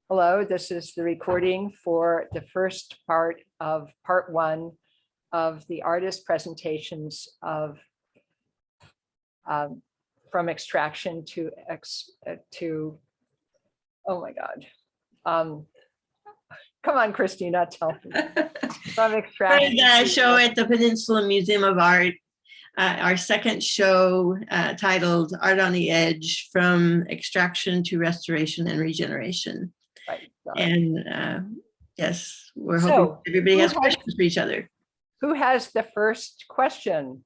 Hello, this is the recording for the first part of part 1 of the artist presentations of from extraction to oh my God. Come on, Christina, tell me. From extraction. Show at the Peninsula Museum of Art. Our second show titled Art on the Edge, From Extraction to Restoration and Regeneration. Right. And yes, we're hoping everybody has questions for each other. Who has the first question?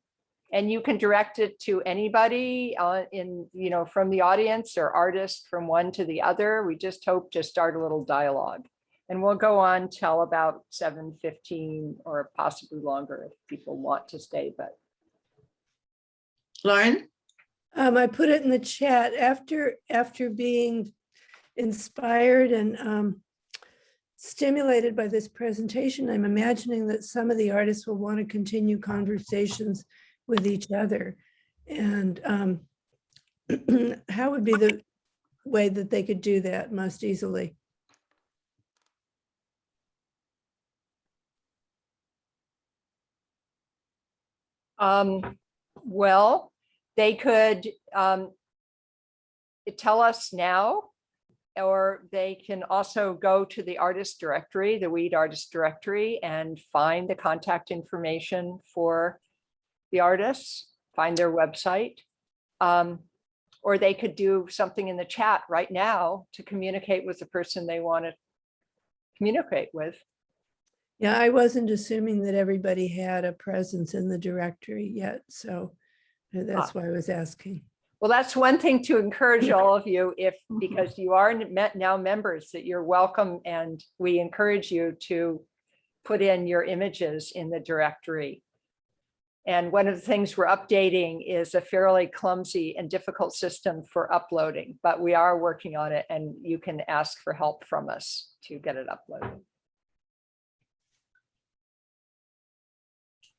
And you can direct it to anybody from the audience or artist from one to the other. We just hope to start a little dialogue. And we'll go on till about 7:15 or possibly longer if people want to stay. But Lauren? I put it in the chat after being inspired and stimulated by this presentation. I'm imagining that some of the artists will want to continue conversations with each other. And how would be the way that they could do that most easily? Well, they could tell us now, or they can also go to the artist directory, the Weed Artist Directory, and find the contact information for the artists, find their website. Or they could do something in the chat right now to communicate with the person they want to communicate with. Yeah, I wasn't assuming that everybody had a presence in the directory yet, so that's why I was asking. Well, that's one thing to encourage all of you, because you are now members, that you're welcome, and we encourage you to put in your images in the directory. And one of the things we're updating is a fairly clumsy and difficult system for uploading, but we are working on it, and you can ask for help from us to get it uploaded.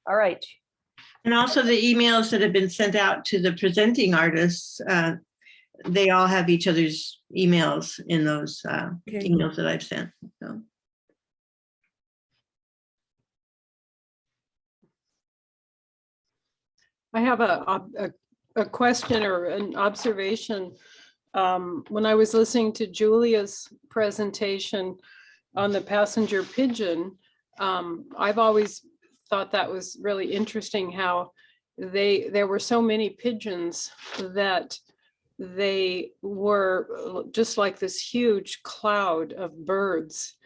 All right. And also the emails that have been sent out to the presenting artists, they all have each other's emails in those emails that I've sent. So. I have a question or an observation. When I was listening to Julia's presentation on the passenger pigeon, I've always thought that was really interesting how there were so many pigeons that they were just like this huge cloud of birds,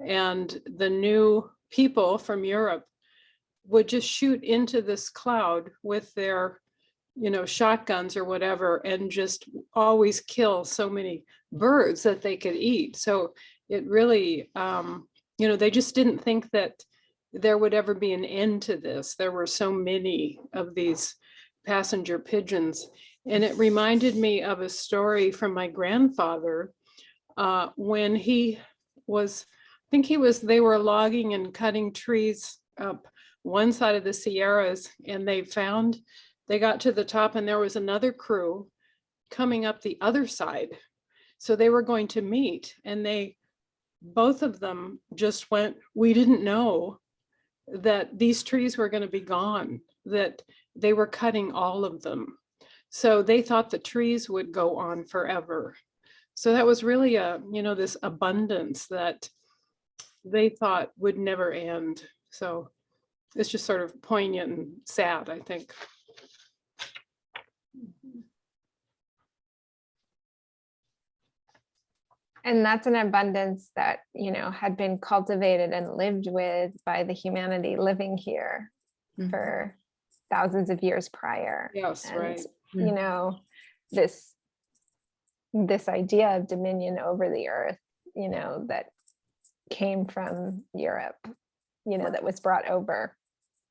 and the new people from Europe would just shoot into this cloud with their shotguns or whatever, and just always kill so many birds that they could eat. So it really they just didn't think that there would ever be an end to this. There were so many of these passenger pigeons. And it reminded me of a story from my grandfather when they were logging and cutting trees up one side of the Sierras, and they got to the top, and there was another crew coming up the other side. So they were going to meet, and both of them just went, we didn't know that these trees were going to be gone, that they were cutting all of them. So they thought the trees would go on forever. So that was really this abundance that they thought would never end. So it's just sort of poignant and sad, I think. And that's an abundance that, had been cultivated and lived with by the humanity living here for thousands of years prior. Yes, and, right. This idea of dominion over the earth, that came from Europe, that was brought over,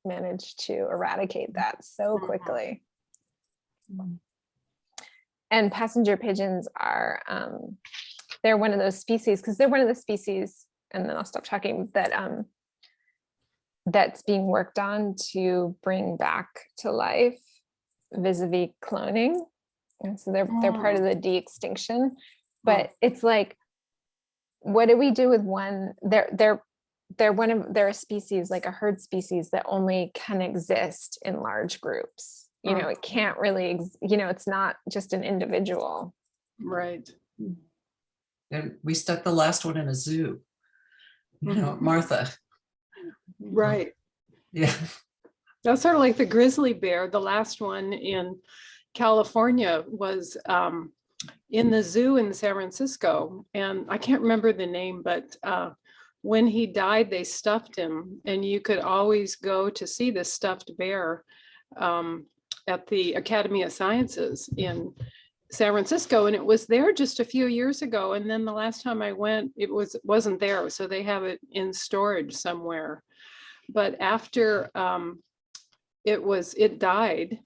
managed to eradicate that so quickly. And passenger pigeons are, they're one of those species, because they're one of the species, and then I'll stop talking, that that's being worked on to bring back to life vis-a-vis cloning. And so they're part of the de-extinction. but it's like, what do we do with one? They're a species, like a herd species that only can exist in large groups. You know, it can't really, it's not just an individual. Right. And we stuck the last one in a zoo. You know, Martha. Right. Yeah. That's sort of like the grizzly bear. The last one in California was in the zoo in San Francisco. And I can't remember the name, but when he died, they stuffed him. And you could always go to see this stuffed bear at the Academy of Sciences in San Francisco. And it was there just a few years ago. And then the last time I went, wasn't there. So they have it in storage somewhere. But after it died,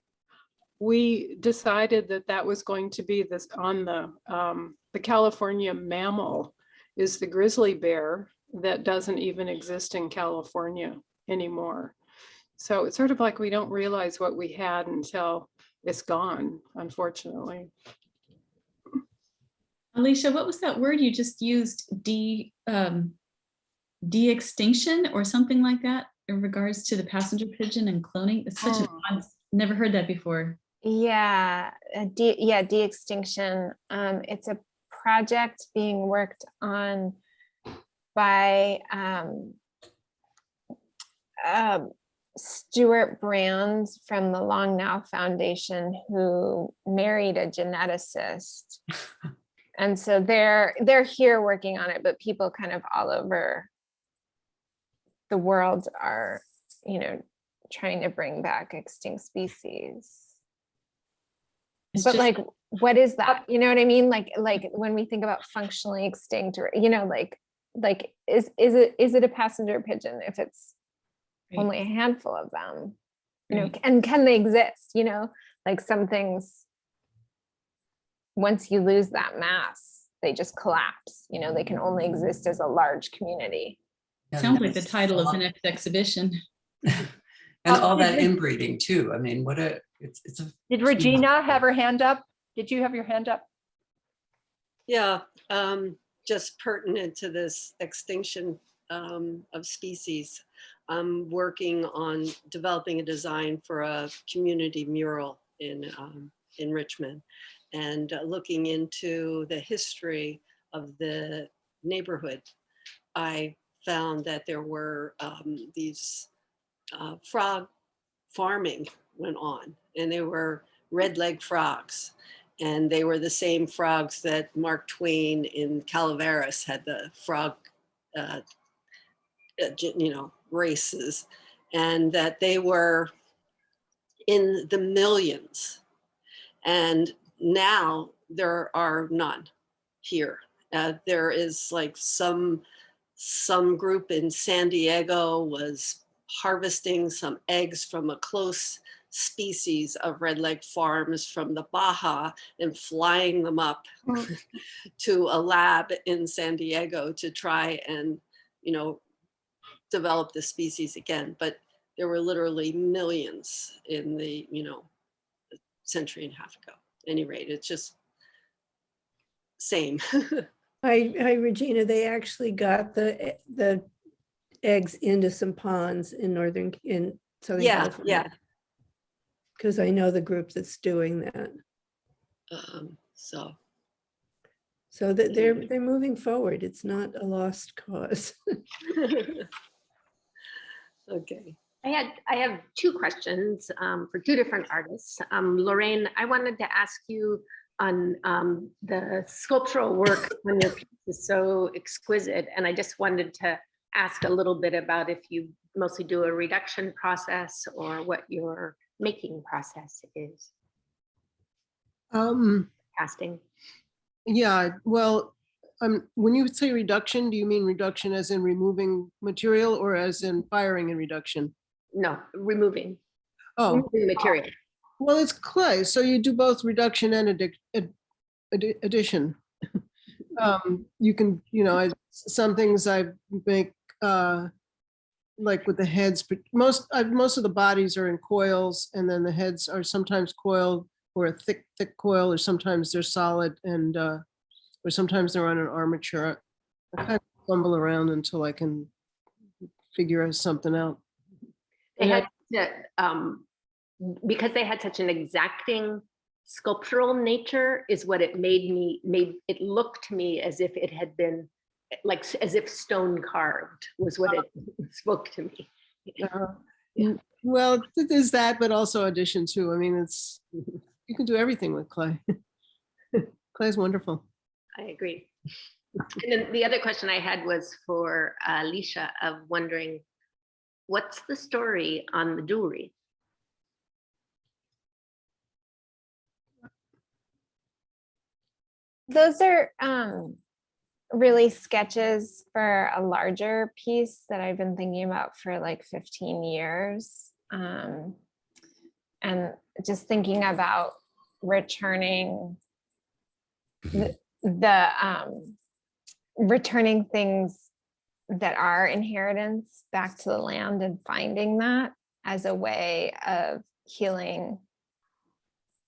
we decided that was going to be this on the California mammal is the grizzly bear that doesn't even exist in California anymore. So it's sort of like we don't realize what we had until it's gone, unfortunately. Alicia, what was that word you just used? De-extinction or something like that in regards to the passenger pigeon and cloning? It's such an odd, never heard that before. Yeah, de-extinction. It's a project being worked on by Stuart Brands from the Long Now Foundation, who married a geneticist. And so they're here working on it, but people kind of all over the world are, trying to bring back extinct species. But like, what is that? You know what I mean? Like when we think about functionally extinct, or like is it a passenger pigeon if it's only a handful of them? And can they exist? Like some things, once you lose that mass, they just collapse. They can only exist as a large community. Sounds like the title of the next exhibition. And all that inbreeding too. I mean, it's a. Did Regina have her hand up? Did you have your hand up? Yeah, just pertinent to this extinction of species. I'm working on developing a design for a community mural in Richmond, and looking into the history of the neighborhood. I found that there were these frog farming went on, and they were red-legged frogs. And they were the same frogs that Mark Twain in Calaveras had, the frog, races, and that they were in the millions. And now there are none here. There is like some group in San Diego was harvesting some eggs from a close species of red-leg farms from the Baja and flying them up to a lab in San Diego to try and, develop the species again. But there were literally millions in the, a century and a half ago. At any rate, it's just same. Hi, Regina, they actually got the eggs into some ponds in Southern California. Yeah. Because I know the group that's doing that. So that they're moving forward. It's not a lost cause. Okay. I have two questions for two different artists. Lorraine, I wanted to ask you on the sculptural work on your piece is so exquisite, and I just wanted to ask a little bit about if you mostly do a reduction process or what your making process is. Casting. Yeah, well, when you say reduction, do you mean reduction as in removing material or as in firing and reduction? No, removing. Oh, Removing material. well, it's clay, so you do both reduction and addition. You can, some things I make like with the heads, but most of the bodies are in coils, and then the heads are sometimes coiled or a thick coil, or sometimes they're solid and or sometimes they're on an armature. I kind of fumble around until I can figure something out. They And had to, because they had such an exacting sculptural nature is what it made it look to me as if it had been like, as if stone carved was what it spoke to me. Yeah. Well, there's that, but also addition too. I mean, you can do everything with clay. Clay is wonderful. I agree. And then the other question I had was for Alicia, of wondering, what's the story on the jewelry? Those are really sketches for a larger piece that I've been thinking about for like 15 years. And just thinking about returning returning things that are inheritance back to the land and finding that as a way of healing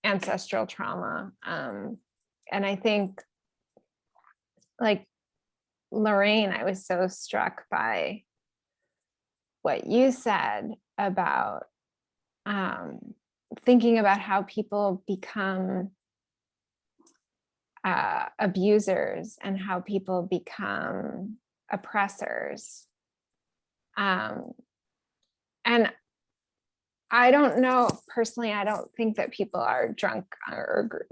ancestral trauma. And I think, like Lorraine, I was so struck by what you said about thinking about how people become abusers and how people become oppressors. And I don't know, personally, I don't think that people are drunk or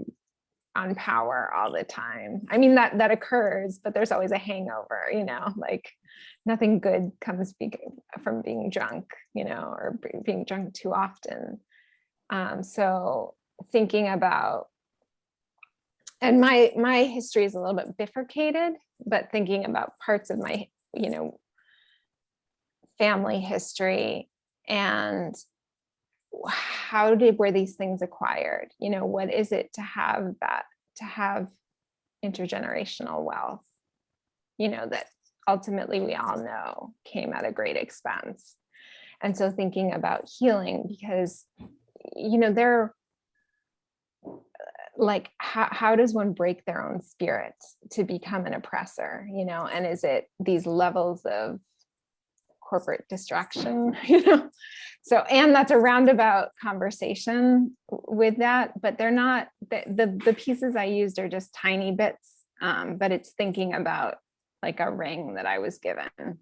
on power all the time. I mean, that occurs, but there's always a hangover, you know, like nothing good comes from being drunk, you know, or being drunk too often. So thinking about, and my history is a little bit bifurcated, but thinking about parts of my, you know, family history and how were these things acquired? You know, what is it to have that, to have intergenerational wealth, you know, that ultimately we all know came at a great expense. And so thinking about healing, because, you know, they're like, how does one break their own spirit to become an oppressor, you know? And is it these levels of corporate distraction, you know? So, and that's a roundabout conversation with that, but they're not, the pieces I used are just tiny bits, but it's thinking about like a ring that I was given. And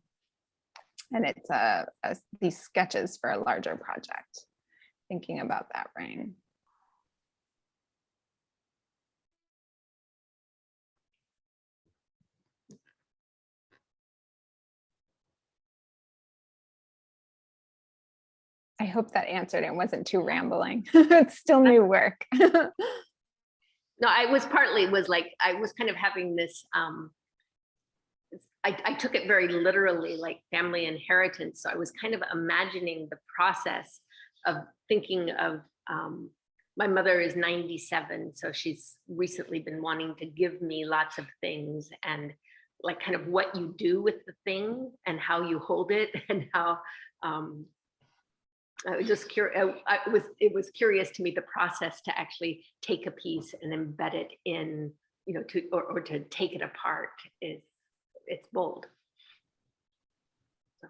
it's these sketches for a larger project, thinking about that ring. I hope that answered it. Wasn't too rambling. It's still new work. No, I was I was kind of having this, I took it very literally, like family inheritance. So I was kind of imagining the process of thinking of, my mother is 97, so she's recently been wanting to give me lots of things, and like kind of what you do with the thing and how you hold it, and how, I was just curious. It was curious to me, the process to actually take a piece and embed it in, you know, or to take it apart it's bold. So.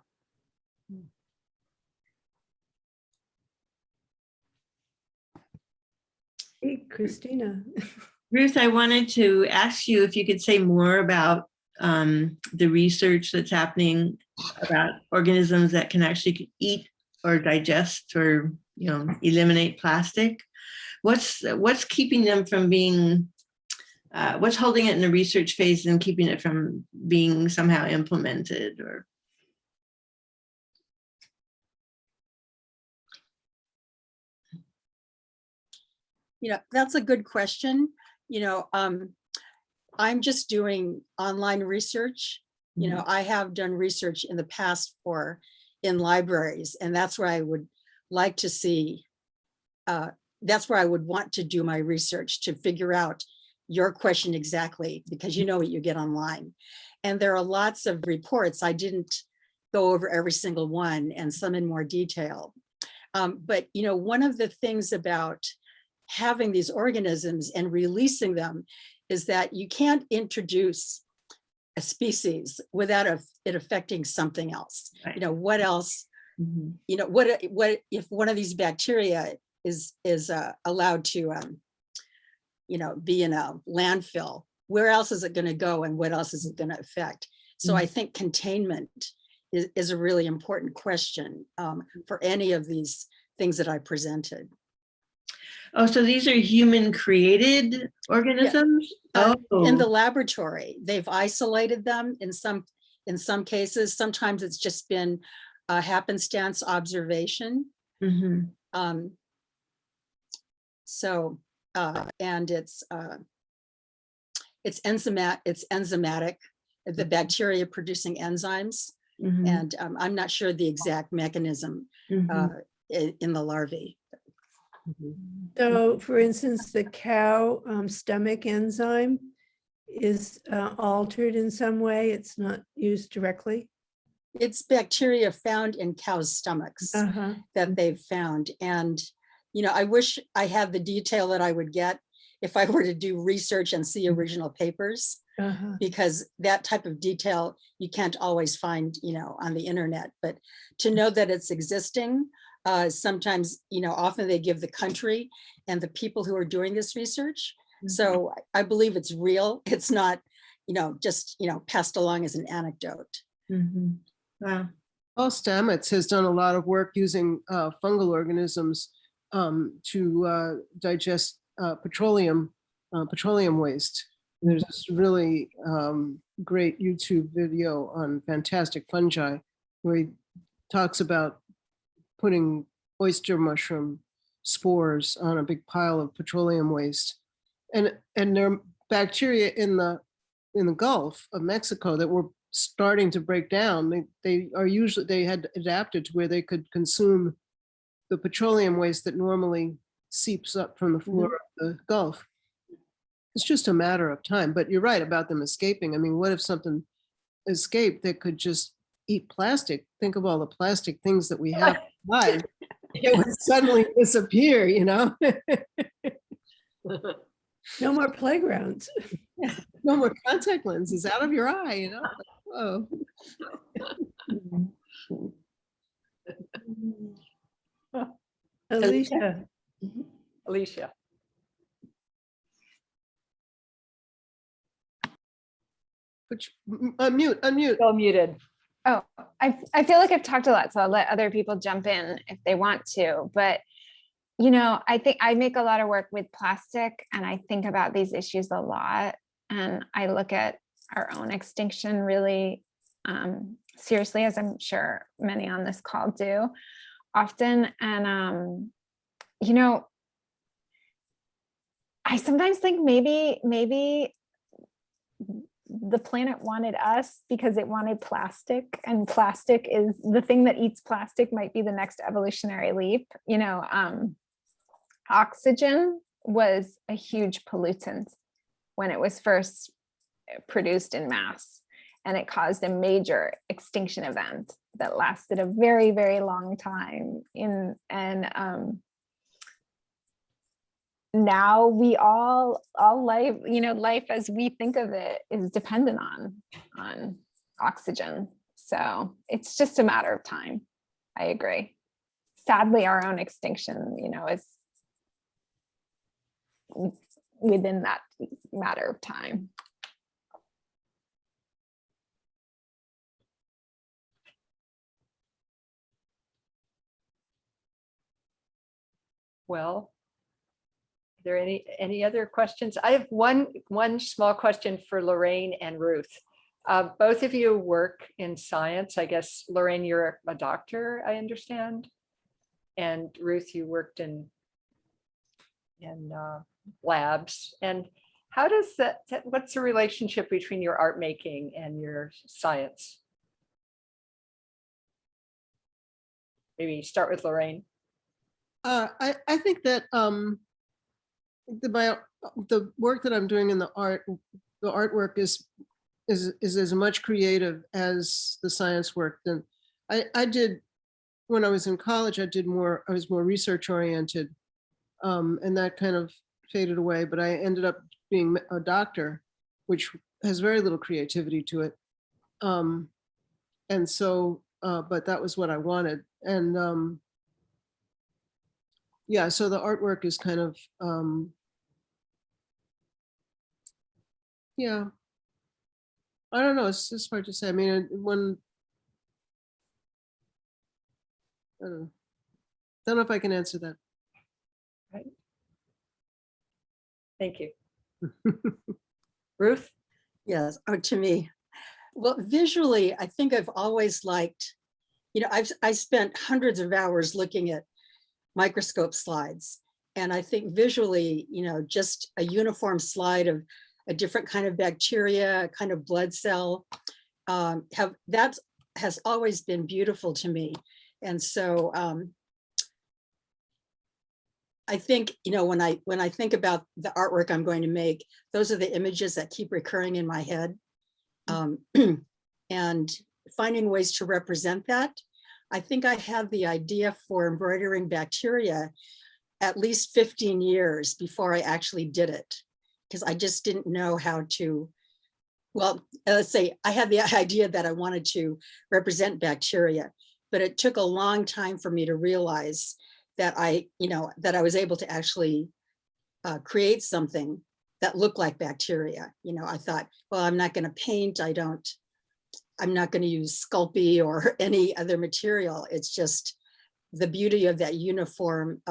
Hey, Christina. Ruth, I wanted to ask you if you could say more about the research that's happening about organisms that can actually eat or digest or, you know, eliminate plastic. What's keeping them from being, what's holding it in the research phase and keeping it from being somehow implemented? Or you know, that's a good question. You know, I'm just doing online research. You know, I have done research in the past in libraries, and that's where I would like to see, that's where I would want to do my research, to figure out your question exactly, because you know what you get online. And there are lots of reports. I didn't go over every single one, and some in more detail. But, you know, one of the things about having these organisms and releasing them is that you can't introduce a species without it affecting something else. Right. You know, what else, Mhm. you know, what if one of these bacteria is allowed to, you know, be in a landfill, where else is it going to go and what else is it going to affect? So I think containment is a really important question for any of these things that I presented. Oh, so these are human created organisms? In the laboratory, they've isolated them in some cases. Sometimes it's just been a happenstance observation. Mhm. So, and it's enzymatic, the bacteria producing enzymes. Mhm. And I'm not sure the exact mechanism Mhm. in the larvae. So for instance, the cow stomach enzyme is altered in some way. It's not used directly. It's bacteria found in cows' stomachs Uh-huh. that they've found. And, you know, I wish I had the detail that I would get if I were to do research and see original papers, Uh-huh. because that type of detail you can't always find, you know, on the internet. But to know that it's existing, sometimes, you know, often they give the country and the people who are doing this research. So I believe it's real. It's not, you know, just, you know, passed along as an anecdote. Mhm. Wow. Paul Stamets has done a lot of work using fungal organisms to digest petroleum waste. There's this really great YouTube video on fantastic fungi where he talks about putting oyster mushroom spores on a big pile of petroleum waste, and there are bacteria in the Gulf of Mexico that were starting to break down. They had adapted to where they could consume the petroleum waste that normally seeps up from the floor of the Gulf. It's just a matter of time. But you're right about them escaping. I mean, what if something escaped that could just eat plastic? Think of all the plastic things that we have alive. It would suddenly disappear, you know? No more playgrounds. No more contact lenses out of your eye, you know? Whoa. Alicia. Alicia. Unmute. Still muted. Oh, I feel like I've talked a lot, so I'll let other people jump in if they want to. But, you know, I think I make a lot of work with plastic and I think about these issues a lot. And I look at our own extinction really seriously, as I'm sure many on this call do often. And, you know, I sometimes think maybe the planet wanted us because it wanted plastic, and plastic is the thing that eats plastic might be the next evolutionary leap. You know, oxygen was a huge pollutant when it was first produced in mass, and it caused a major extinction event that lasted a very, very long time. Now we all life, you know, life as we think of it is dependent on oxygen. So it's just a matter of time. I agree. Sadly, our own extinction, you know, is within that matter of time. Well, are there any other questions? I have one small question for Lorraine and Ruth. Both of you work in science. I guess, Lorraine, you're a doctor, I understand. And Ruth, you worked in labs. And how does what's the relationship between your art making and your science? Maybe start with Lorraine. I think that the work that I'm doing in the artwork is as much creative as the science work. And I did, when I was in college, I was more research oriented, and that kind of faded away. But I ended up being a doctor, which has very little creativity to it. And so, but that was what I wanted. And yeah, so the artwork is kind of, yeah, I don't know, it's hard to say. I mean, when, I don't know if I can answer that. Thank you. Ruth? Yes, oh, to me. Well, visually, I think I've always liked, I spent hundreds of hours looking at microscope slides. And I think visually, just a uniform slide of a different kind of bacteria, a kind of blood cell, that has always been beautiful to me. And so I think, when I think about the artwork I'm going to make, those are the images that keep recurring in my head. And finding ways to represent that. I think I had the idea for embroidering bacteria at least 15 years before I actually did it, because I just didn't know how to, well, let's say I had the idea that I wanted to represent bacteria, but it took a long time for me to realize that I was able to actually create something that looked like bacteria. I thought, well, I'm not going to paint. I'm not going to use Sculpey or any other material. It's just the beauty of that uniform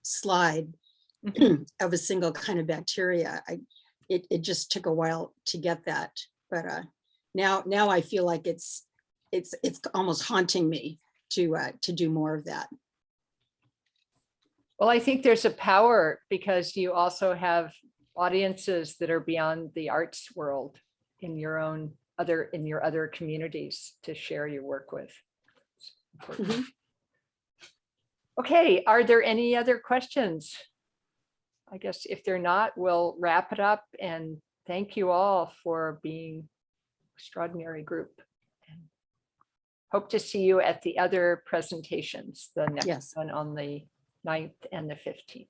slide of a single kind of bacteria. It just took a while to get that, but now I feel like it's almost haunting me to do more of that. Well, I think there's a power because you also have audiences that are beyond the arts world in your other communities to share your work with. Mhm. Okay, are there any other questions? I guess if they're not, we'll wrap it up and thank you all for being extraordinary group. Hope to see you at the other presentations, the next Yes. one on the 9th and the 15th.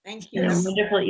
Thank And a you. wonderful evening.